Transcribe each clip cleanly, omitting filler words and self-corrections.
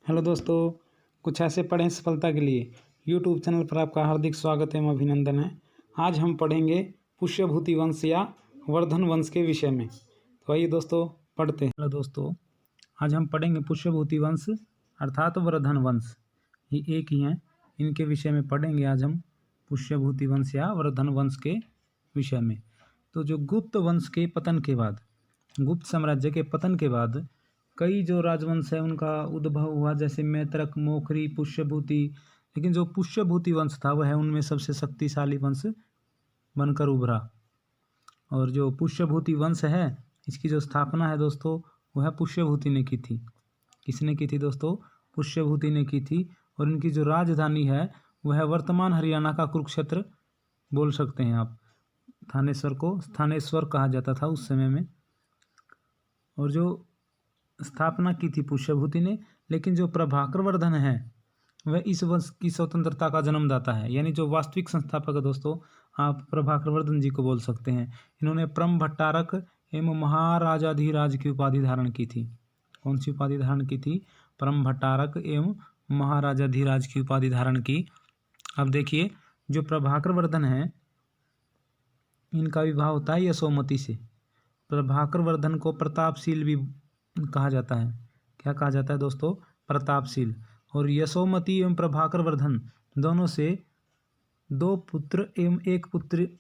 Hello दोस्तों, कुछ ऐसे पढ़ें सफलता के लिए यूट्यूब चैनल पर आपका हार्दिक स्वागत एवं अभिनंदन है। आज हम पढ़ेंगे पुष्यभूति वंश या वर्धन वंश के विषय में। तो आइए दोस्तों पढ़ते हैं। हेलो दोस्तों, आज हम पढ़ेंगे पुष्यभूति वंश अर्थात वर्धन वंश। ये एक ही हैं, इनके विषय में पढ़ेंगे आज हम पुष्यभूति वंश या वर्धन वंश के विषय में। तो जो गुप्त वंश के पतन के बाद, गुप्त साम्राज्य के पतन के बाद कई जो राजवंश है उनका उद्भव हुआ, जैसे मैत्रक, मोखरी, पुष्यभूति। लेकिन जो पुष्यभूति वंश था वह उनमें सबसे शक्तिशाली वंश बनकर उभरा। और जो पुष्यभूति वंश है इसकी जो स्थापना है दोस्तों वह पुष्यभूति ने की थी। किसने की थी दोस्तों? पुष्यभूति ने की थी। और इनकी जो राजधानी है वह वर्तमान हरियाणा का कुरुक्षेत्र बोल सकते हैं आप। थानेश्वर को स्थानेश्वर कहा जाता था उस समय में। और जो स्थापना की थी पुष्यभूति ने, लेकिन जो प्रभाकर वर्धन है वह इस वंश की स्वतंत्रता का जन्मदाता है। यानी जो वास्तविक संस्थापक है दोस्तों, आप प्रभाकर वर्धन जी को बोल सकते हैं। इन्होंने परम भट्टारक एवं महाराजाधिराज की उपाधि धारण की थी। कौन सी उपाधि धारण की थी? परम भट्टारक एवं महाराजाधिराज की उपाधि धारण की। अब देखिए, जो प्रभाकर वर्धन है इनका विवाह होता है यशोमती से। प्रभाकर वर्धन को प्रतापशील भी कहा जाता है। क्या कहा जाता है दोस्तों? प्रतापशील। और यशोमती एवं प्रभाकर वर्धन दोनों से 2 पुत्र एवं 1 पुत्री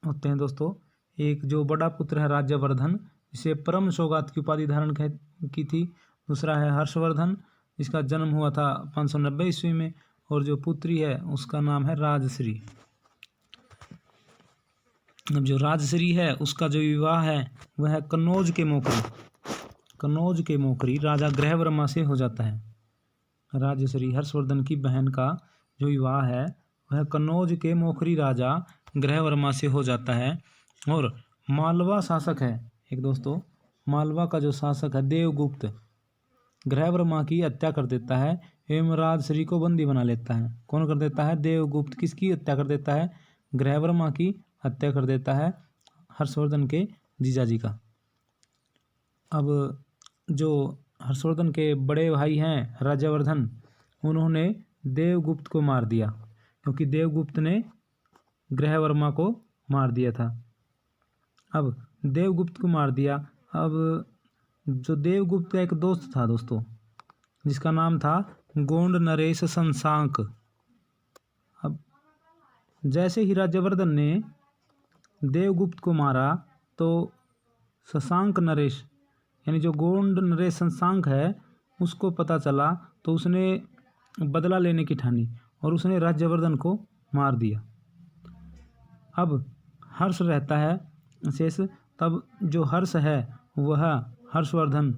होते हैं दोस्तों। एक जो बड़ा पुत्र है राज्यवर्धन, इसे परम सौगात की उपाधि धारण की थी। दूसरा है हर्षवर्धन, इसका जन्म हुआ था 590 ईस्वी में। और जो पुत्री है उसका नाम है राजश्री। अब जो राजश्री है उसका जो विवाह है वह कन्नौज के मोखरी राजा ग्रहवर्मा से हो जाता है। राजश्री हर्षवर्धन की बहन का जो विवाह है वह कन्नौज के मोखरी राजा ग्रहवर्मा से हो जाता है। और मालवा शासक है एक दोस्तों, मालवा का जो शासक है देवगुप्त, ग्रहवर्मा की हत्या कर देता है एवं राजश्री को बंदी बना लेता है। कौन कर देता है? देवगुप्त। किसकी हत्या कर देता है? ग्रहवर्मा की हत्या कर देता है, हर्षवर्धन के जीजाजी का। अब जो हर्षवर्धन के बड़े भाई हैं राज्यवर्धन, उन्होंने देवगुप्त को मार दिया, क्योंकि देवगुप्त ने ग्रहवर्मा को मार दिया था। अब देवगुप्त को मार दिया। अब जो देवगुप्त का एक दोस्त था दोस्तों, जिसका नाम था गोंड नरेश शशांक। अब जैसे ही राज्यवर्धन ने देवगुप्त को मारा तो शशांक नरेश यानी जो गोंड नरेश शशांक है उसको पता चला, तो उसने बदला लेने की ठानी और उसने राज्यवर्धन को मार दिया। अब हर्ष रहता है शेष। तब जो हर्ष है वह हर्षवर्धन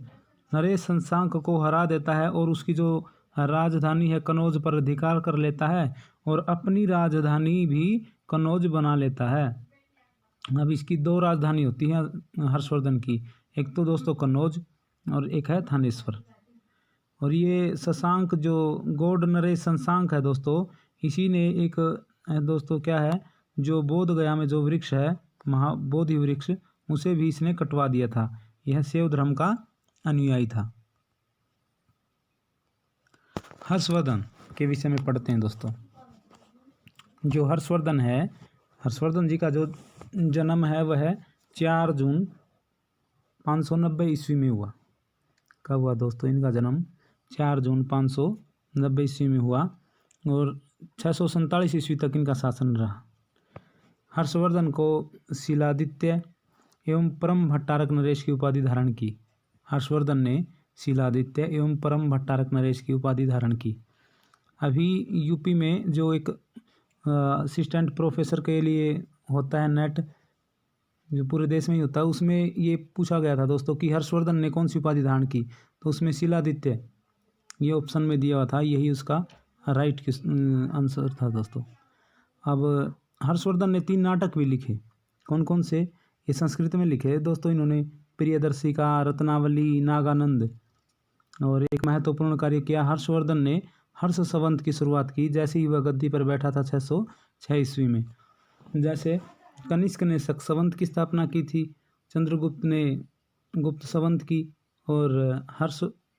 नरेश शशांक को हरा देता है और उसकी जो राजधानी है कन्नौज पर अधिकार कर लेता है और अपनी राजधानी भी कन्नौज बना लेता है। अब इसकी 2 राजधानी होती हैं हर्षवर्धन की, एक तो दोस्तों कन्नौज और एक है थानेश्वर। और ये शशांक जो गोंड नरेश शशांक है दोस्तों, इसी ने एक दोस्तों क्या है, जो बोध गया में जो वृक्ष है महाबोधि वृक्ष, उसे भी इसने कटवा दिया था। यह शैव धर्म का अनुयायी था। हर्षवर्धन के विषय में पढ़ते हैं दोस्तों। जो हर्षवर्धन है, हर्षवर्धन जी का जो जन्म है वह 4 जून 590 ईस्वी में हुआ। कब हुआ दोस्तों? इनका जन्म 4 जून 590 ईस्वी में हुआ और 647 ईस्वी तक इनका शासन रहा। हर्षवर्धन को शीलादित्य एवं परम भट्टारक नरेश की उपाधि धारण की। हर्षवर्धन ने शीलादित्य एवं परम भट्टारक नरेश की उपाधि धारण की। अभी यूपी में जो एक असिस्टेंट प्रोफेसर के लिए होता है नेट, जो पूरे देश में ही होता है, उसमें ये पूछा गया था दोस्तों कि हर्षवर्धन ने कौन सी उपाधि धारण की, तो उसमें शीलादित्य ये ऑप्शन में दिया हुआ था, यही उसका राइट आंसर था दोस्तों। अब हर्षवर्धन ने 3 नाटक भी लिखे। कौन कौन से? ये संस्कृत में लिखे दोस्तों इन्होंने, प्रियदर्शिका, रत्नावली, नागानंद। और एक महत्वपूर्ण कार्य किया, हर्षवर्धन ने हर्ष संवत की शुरुआत की जैसे ही वह गद्दी पर बैठा था 606 ईस्वी में। जैसे कनिष्क ने शक संवत की स्थापना की थी, चंद्रगुप्त ने गुप्त संवत की और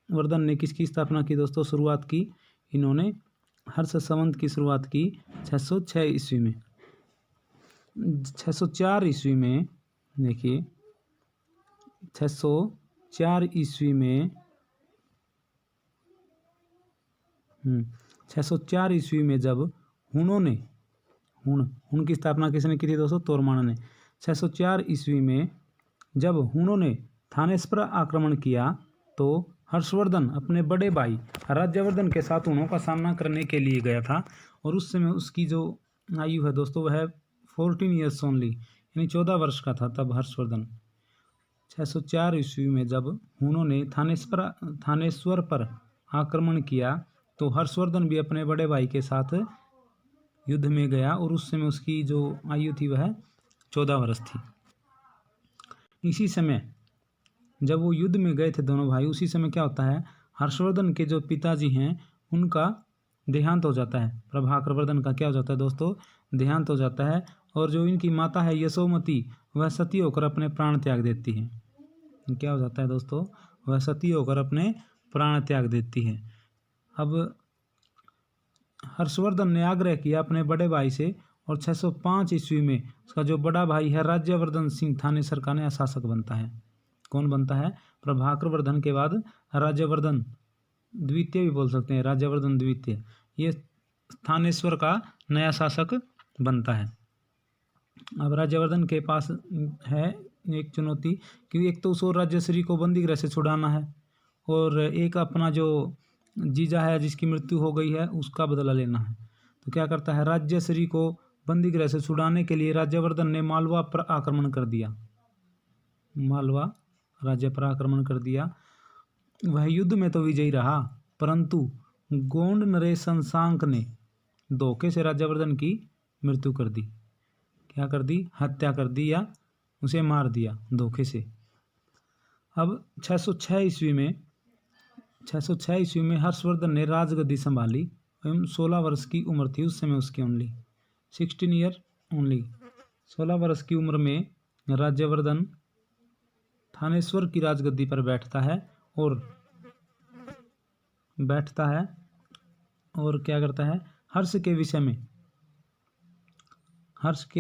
हर्षवर्धन ने किसकी स्थापना की दोस्तों? शुरुआत की इन्होंने हर्ष संवत की शुरुआत की 606 ईस्वी में। 604 ईस्वी में देखिए 604 ईस्वी में 604 ईस्वी में जब हुनों ने हुन की स्थापना किसने की थी दोस्तों? तोरमान ने। 604 ईस्वी में जब हुनों ने थानेस पर आक्रमण किया तो हर्षवर्धन अपने बड़े भाई राज्यवर्धन के साथ हुनों का सामना करने के लिए गया था, और उस समय उसकी जो आयु है दोस्तों वह 14 ईयर्स ओनली, यानी 14 वर्ष का था तब हर्षवर्धन। 604 ईस्वी में जब हुनों ने थानेश्वर पर आक्रमण किया तो हर्षवर्धन भी अपने बड़े भाई के साथ युद्ध में गया, और उस समय उसकी जो आयु थी वह 14 वर्ष थी। इसी समय जब वो युद्ध में गए थे दोनों भाई, उसी समय क्या होता है, हर्षवर्धन के जो पिताजी हैं उनका देहांत हो जाता है। प्रभाकर वर्धन का क्या हो जाता है दोस्तों? देहांत हो जाता है। और जो इनकी माता है यशोमती, वह सती होकर अपने प्राण त्याग देती है। क्या हो जाता है दोस्तों? वह सती होकर अपने प्राण त्याग देती है। अब हर्षवर्धन ने आग्रह किया अपने बड़े भाई से, और 605 ईस्वी में उसका जो बड़ा भाई है राज्यवर्धन सिंह थानेसर का नया शासक बनता है। कौन बनता है? प्रभाकर वर्धन के बाद राज्यवर्धन द्वितीय भी बोल सकते हैं, राज्यवर्धन द्वितीय, ये थानेश्वर का नया शासक बनता है। अब राज्यवर्धन के पास है एक चुनौती, कि एक तो उसको राज्यश्री को बंदी गृह से छुड़ाना है, और एक अपना जो जीजा है जिसकी मृत्यु हो गई है उसका बदला लेना है। तो क्या करता है, राज्यश्री को बंदी गृह से छुड़ाने के लिए राज्यवर्धन ने मालवा पर आक्रमण कर दिया। मालवा राज्य पर आक्रमण कर दिया। वह युद्ध में तो विजयी रहा, परंतु गोंड नरेश शशांक ने धोखे से राज्यवर्धन की मृत्यु कर दी। क्या कर दी? हत्या कर दी, या उसे मार दिया धोखे से। अब 606 ईस्वी में हर्षवर्धन ने राजगद्दी संभाली एवं 16 वर्ष की उम्र थी उस समय उसकी, ओनली 16 ईयर ओनली। 16 वर्ष की उम्र में राज्यवर्धन थानेश्वर की राजगद्दी पर बैठता है और क्या करता है, हर्ष के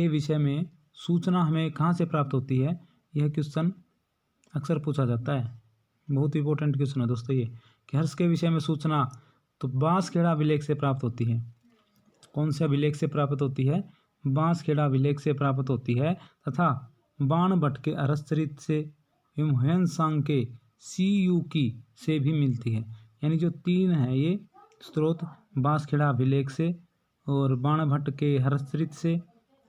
विषय में सूचना हमें कहाँ से प्राप्त होती है? यह क्वेश्चन अक्सर पूछा जाता है, बहुत इंपॉर्टेंट क्वेश्चन है दोस्तों ये, कि हर्ष के विषय में सूचना तो बांसखेड़ा अभिलेख से प्राप्त होती है। कौन से अभिलेख से प्राप्त होती है? बांसखेड़ा अभिलेख से प्राप्त होती है, तथा बाणभट्ट के हर्षचरित से एवं ह्वेनसांग के सीयूकी से भी मिलती है। यानी जो तीन है ये स्रोत, बांसखेड़ा अभिलेख से और बाणभट्ट के हर्षचरित से,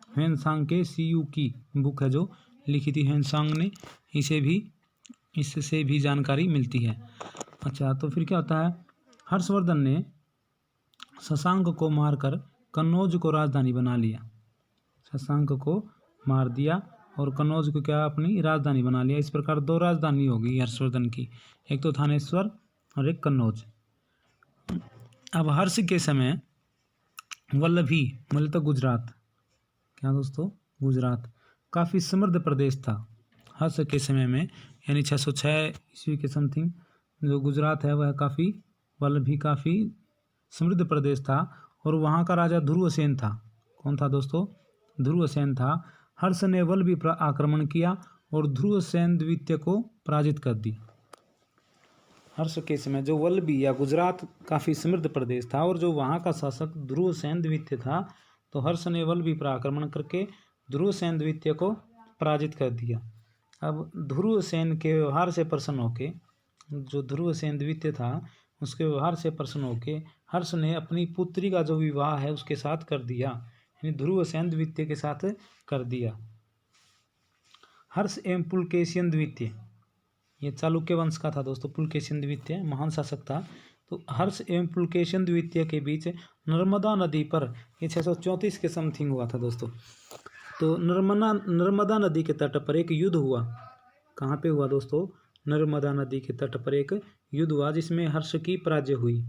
ह्वेनसांग के सीयूकी बुक है जो लिखी थी ह्वेनसांग ने, इससे भी जानकारी मिलती है। अच्छा, तो फिर क्या होता है, हर्षवर्धन ने शशांक को मारकर कन्नौज को राजधानी बना लिया। शशांक को मार दिया और कन्नौज को क्या अपनी राजधानी बना लिया। इस प्रकार दो राजधानी होगी हर्षवर्धन की, एक तो थानेश्वर और एक कन्नौज। अब हर्ष के समय वल्लभी, मतलब तो गुजरात, क्या दोस्तों, गुजरात काफ़ी समृद्ध प्रदेश था हर्ष के समय में, यानी 606 ईस्वी के समथिंग जो गुजरात है वह वल्लभी काफ़ी समृद्ध प्रदेश था, और वहाँ का राजा ध्रुवसेन था। कौन था दोस्तों? ध्रुवसेन था। हर्ष ने वल्लभी पर आक्रमण किया और ध्रुवसेन द्वितीय को पराजित कर दी। हर्ष के समय जो वल्लभी या गुजरात काफ़ी समृद्ध प्रदेश था, और जो वहाँ का शासक ध्रुवसेन द्वितीय था, तो हर्ष ने वल्लभी पर आक्रमण करके ध्रुवसेन द्वितीय को पराजित कर दिया। अब ध्रुवसेन के व्यवहार से प्रसन्न होके, जो ध्रुवसेन द्वितीय था उसके व्यवहार से प्रसन्न होके हर्ष ने अपनी पुत्री का जो विवाह है उसके साथ कर दिया, यानी ध्रुवसेन द्वितीय के साथ कर दिया। हर्ष एवं पुलकेशिन द्वितीय, ये चालुक्य वंश का था दोस्तों, पुलकेशिन द्वितीय महान शासक था। तो हर्ष एवं पुलकेशिन द्वितीय के बीच नर्मदा नदी पर ये 634 के समथिंग हुआ था दोस्तों। तो नर्मदा नदी के तट पर एक युद्ध हुआ। कहाँ पे हुआ दोस्तों? नर्मदा नदी के तट पर एक युद्ध हुआ जिसमें हर्ष की पराजय हुई,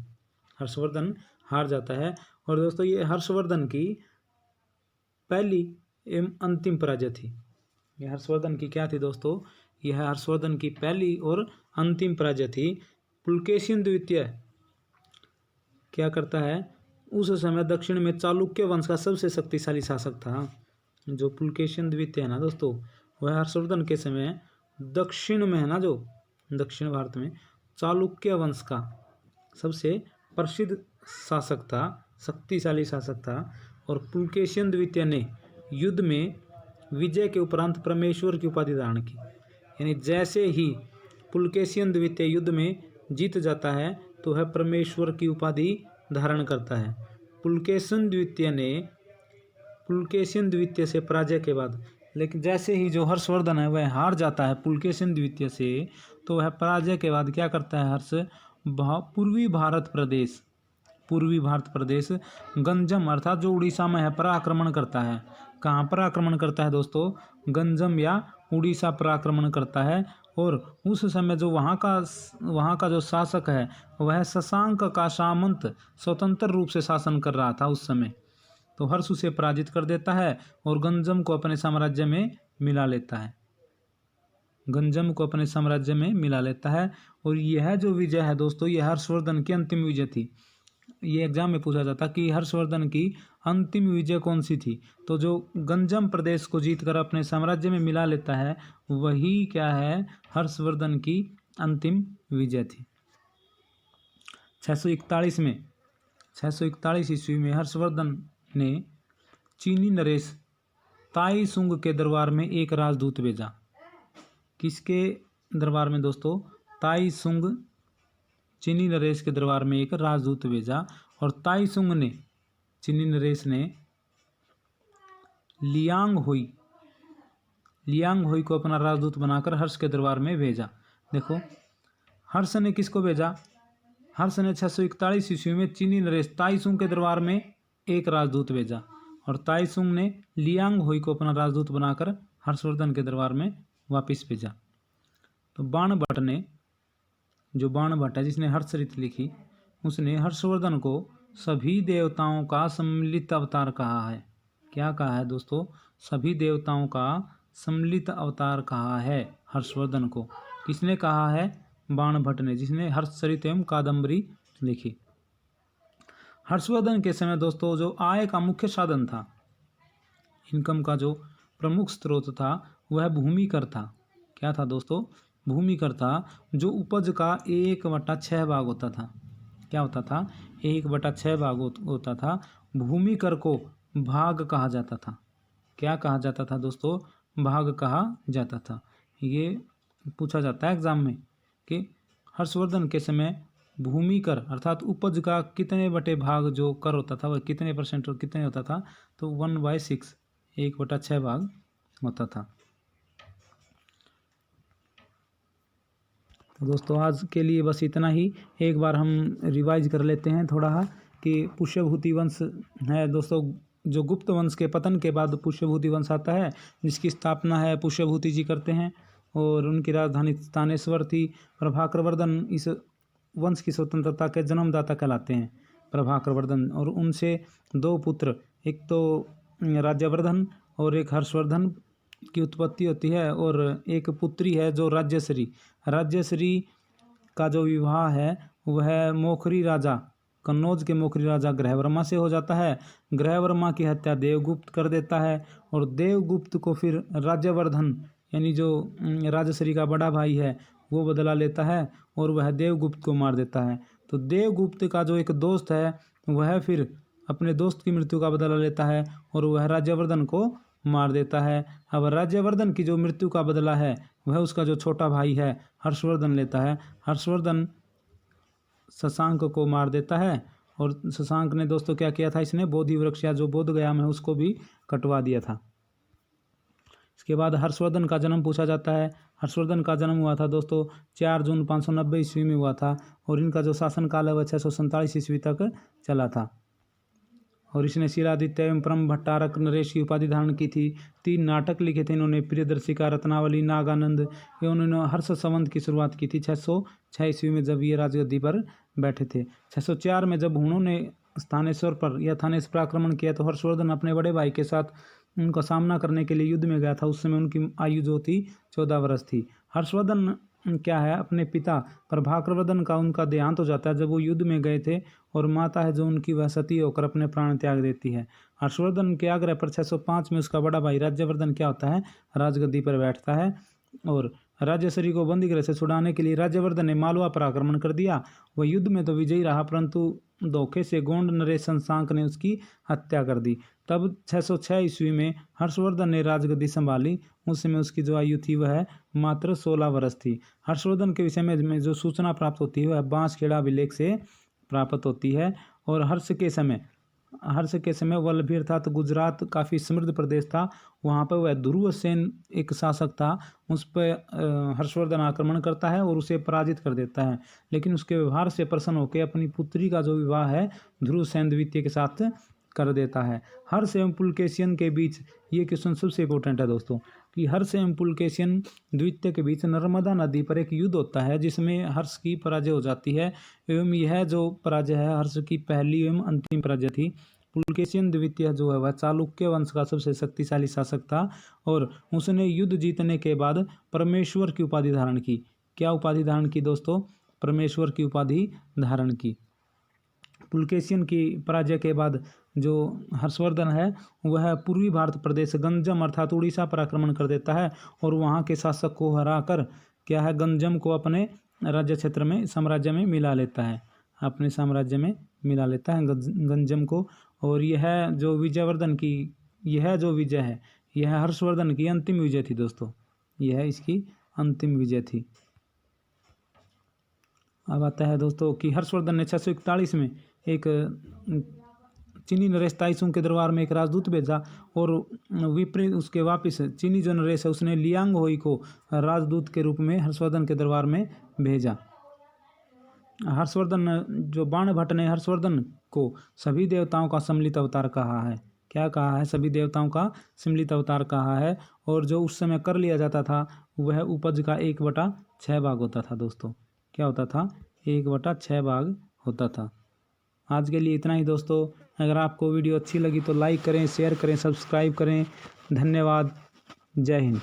हर्षवर्धन हार जाता है। और दोस्तों ये हर्षवर्धन की पहली एवं अंतिम पराजय थी। यह हर्षवर्धन की क्या थी दोस्तों? यह हर्षवर्धन की पहली और अंतिम पराजय थी। पुलकेशिन द्वितीय क्या करता है, उस समय दक्षिण में चालुक्य वंश का सबसे शक्तिशाली शासक था। जो पुलकेशिन द्वितीय है ना दोस्तों, वह हर्षवर्धन के समय दक्षिण में है ना, जो दक्षिण भारत में चालुक्य वंश का सबसे प्रसिद्ध शासक था, शक्तिशाली शासक था। और पुलकेशिन द्वितीय ने युद्ध में विजय के उपरांत परमेश्वर की उपाधि धारण की। यानी जैसे ही पुलकेशिन द्वितीय युद्ध में जीत जाता है तो वह परमेश्वर की उपाधि धारण करता है। पुलकेशिन द्वितीय से पराजय के बाद, लेकिन जैसे ही जो हर्षवर्धन है वह हार जाता है पुलकेशिन द्वितीय से, तो वह पराजय के बाद क्या करता है, पूर्वी भारत प्रदेश गंजम अर्थात जो उड़ीसा में है पर आक्रमण करता है। कहाँ पर आक्रमण करता है दोस्तों, गंजम या उड़ीसा पर आक्रमण करता है। और उस समय जो वहाँ का जो शासक है वह शशांक का सामंत स्वतंत्र रूप से शासन कर रहा था उस समय। तो हर्ष उसे पराजित कर देता है और गंजम को अपने साम्राज्य में मिला लेता है। और यह जो विजय है दोस्तों, यह हर्षवर्धन की अंतिम विजय थी। ये एग्जाम में पूछा जाता कि हर्षवर्धन की अंतिम विजय कौन सी थी, तो जो गंजम प्रदेश को जीतकर अपने साम्राज्य में मिला लेता है वही क्या है, हर्षवर्धन की अंतिम विजय थी। 641 ईस्वी में हर्षवर्धन ने चीनी नरेश ताईसुंग के दरबार में एक राजदूत भेजा। किसके दरबार में दोस्तों, ताईसुंग चीनी नरेश के दरबार में एक राजदूत भेजा। और ताईसुंग ने, चीनी नरेश ने लियांग होई को अपना राजदूत बनाकर हर्ष के दरबार में भेजा। देखो हर्ष ने किसको भेजा, हर्ष ने 641 ईस्वी में चीनी नरेश ताईसुंग के दरबार में एक राजदूत भेजा और ताईसुंग ने लियांग होई को अपना राजदूत बनाकर हर्षवर्धन के दरबार में वापस भेजा। तो बाणभट्ट है जिसने हर्षचरित लिखी, उसने हर्षवर्धन को सभी देवताओं का सम्मिलित अवतार कहा है। क्या कहा है दोस्तों, सभी देवताओं का सम्मिलित अवतार कहा है हर्षवर्धन को। किसने कहा है, बाणभट्ट ने, जिसने हर्षचरित एवं कादम्बरी लिखी। हर्षवर्धन के समय दोस्तों जो आय का मुख्य साधन था, इनकम का जो प्रमुख स्रोत था वह भूमि कर था। क्या था दोस्तों, भूमि कर था, जो उपज का 1/6 भाग होता था। क्या होता था, 1/6 भाग होता था। भूमि कर को भाग कहा जाता था। क्या कहा जाता था दोस्तों, भाग कहा जाता था। ये पूछा जाता है एग्जाम में कि हर्षवर्धन के समय भूमि कर अर्थात उपज का कितने बटे भाग जो कर होता था वह कितने % और कितने होता था, तो 1/6 1/6 भाग होता था। तो दोस्तों आज के लिए बस इतना ही। एक बार हम रिवाइज कर लेते हैं थोड़ा कि पुष्यभूति वंश है दोस्तों, जो गुप्त वंश के पतन के बाद पुष्यभूति वंश आता है, जिसकी स्थापना है पुष्यभूति जी करते हैं और उनकी राजधानी तानेश्वर थी। प्रभाकरवर्धन इस वंश की स्वतंत्रता के जन्मदाता कहलाते हैं, प्रभाकरवर्धन। और उनसे 2 पुत्र, एक तो राज्यवर्धन और एक हर्षवर्धन की उत्पत्ति होती है और एक पुत्री है जो राज्यश्री का जो विवाह है वह मोखरी राजा, कन्नौज के मोखरी राजा ग्रहवर्मा से हो जाता है। ग्रहवर्मा की हत्या देवगुप्त कर देता है और देवगुप्त को फिर राज्यवर्धन यानी जो राजश्री का बड़ा भाई है वो बदला लेता है और वह देवगुप्त को मार देता है। तो देवगुप्त का जो एक दोस्त है वह फिर अपने दोस्त की मृत्यु का बदला लेता है और वह राज्यवर्धन को मार देता है। अब राज्यवर्धन की जो मृत्यु का बदला है वह उसका जो छोटा भाई है हर्षवर्धन लेता है। हर्षवर्धन शशांक को मार देता है और शशांक ने दोस्तों क्या किया था, इसने बोधि वृक्ष या जो बोध गया में उसको भी कटवा दिया था। इसके बाद हर्षवर्धन का जन्म पूछा जाता है। हर्षवर्धन का जन्म हुआ था दोस्तों 4 जून 590 ईस्वी में हुआ था और इनका जो शासनकाल है वह 647 ईस्वी तक चला था। और इसने शीलादित्य एवं परम भट्टारक नरेश की उपाधि धारण की थी। 3 नाटक लिखे थे इन्होंने, प्रियदर्शिका, रत्नावली, नागानंद। एवं इन्होंने हर्ष संवत की शुरुआत की थी 606 ईस्वी में जब ये राजगद्दी पर बैठे थे। 604 में जब हुणों ने स्थानेश्वर पर या थानेश्वर पर आक्रमण किया तो हर्षवर्धन अपने बड़े भाई के साथ उनका सामना करने के लिए युद्ध में गया था। उस समय उनकी आयु जो थी 14 वर्ष थी। हर्षवर्धन क्या है, अपने पिता प्रभाकरवर्धन का उनका देहांत हो जाता है जब वो युद्ध में गए थे, और माता है जो उनकी वह सती होकर अपने प्राण त्याग देती है। हर्षवर्धन के आग्रह पर 605 में उसका बड़ा भाई राज्यवर्धन क्या होता है, राजगद्दी पर बैठता है। और राजश्री को बंदी गृह से छुड़ाने के लिए राज्यवर्धन ने मालवा पर आक्रमण कर दिया। वह युद्ध में तो विजयी रहा, परंतु धोखे से गोंड नरेश शशांक ने उसकी हत्या कर दी। तब 606 ईस्वी में हर्षवर्धन ने राजगद्दी संभाली। उस समय उसकी जो आयु थी वह मात्र 16 वर्ष थी। हर्षवर्धन के विषय में जो सूचना प्राप्त होती है वह बांसखेड़ा अभिलेख से प्राप्त होती है। और हर्ष के समय वल्लभी अर्थात गुजरात काफ़ी समृद्ध प्रदेश था, वहाँ पर वह ध्रुवसेन एक शासक था, उस पर हर्षवर्धन आक्रमण करता है और उसे पराजित कर देता है। लेकिन उसके व्यवहार से प्रसन्न होकर अपनी पुत्री का जो विवाह है ध्रुवसेन द्वितीय के साथ कर देता है। हर्ष एवं पुलकेशियन के बीच, ये क्वेश्चन सबसे इंपॉर्टेंट है दोस्तों, कि हर्ष एवं पुलकेशियन द्वितीय के बीच नर्मदा नदी पर एक युद्ध होता है जिसमें हर्ष की पराजय हो जाती है। एवं यह जो पराजय है हर्ष की पहली एवं अंतिम पराजय थी। पुलकेशियन द्वितीय जो है वह चालुक्य वंश का सबसे शक्तिशाली शासक था, और उसने युद्ध जीतने के बाद परमेश्वर की उपाधि धारण की। क्या उपाधि धारण की दोस्तों? परमेश्वर की उपाधि धारण की। पुलकेशियन की पराजय के बाद जो हर्षवर्धन है वह पूर्वी भारत प्रदेश गंजम अर्थात उड़ीसा पर आक्रमण कर देता है, और वहाँ के शासक को हराकर क्या है, गंजम को अपने राज्य क्षेत्र में साम्राज्य में मिला लेता है, अपने साम्राज्य में मिला लेता है गंजम को। और यह जो विजय है यह हर्षवर्धन की अंतिम विजय थी दोस्तों, यह इसकी अंतिम विजय थी। अब आता है दोस्तों कि हर्षवर्धन ने 641 में एक चीनी नरेश ताइसुंग के दरबार में एक राजदूत भेजा, और विपरीत उसके वापस चीनी जो नरेश है उसने लियांग होई को राजदूत के रूप में हर्षवर्धन के दरबार में भेजा। हर्षवर्धन जो बाणभट्ट ने हर्षवर्धन को सभी देवताओं का सम्मिलित अवतार कहा है। क्या कहा है? सभी देवताओं का सम्मिलित अवतार कहा है। और जो उस समय कर लिया जाता था वह उपज का 1/6 भाग होता था दोस्तों। क्या होता था? 1/6 भाग होता था। आज के लिए इतना ही दोस्तों। अगर आपको वीडियो अच्छी लगी तो लाइक करें, शेयर करें, सब्सक्राइब करें। धन्यवाद। जय हिंद।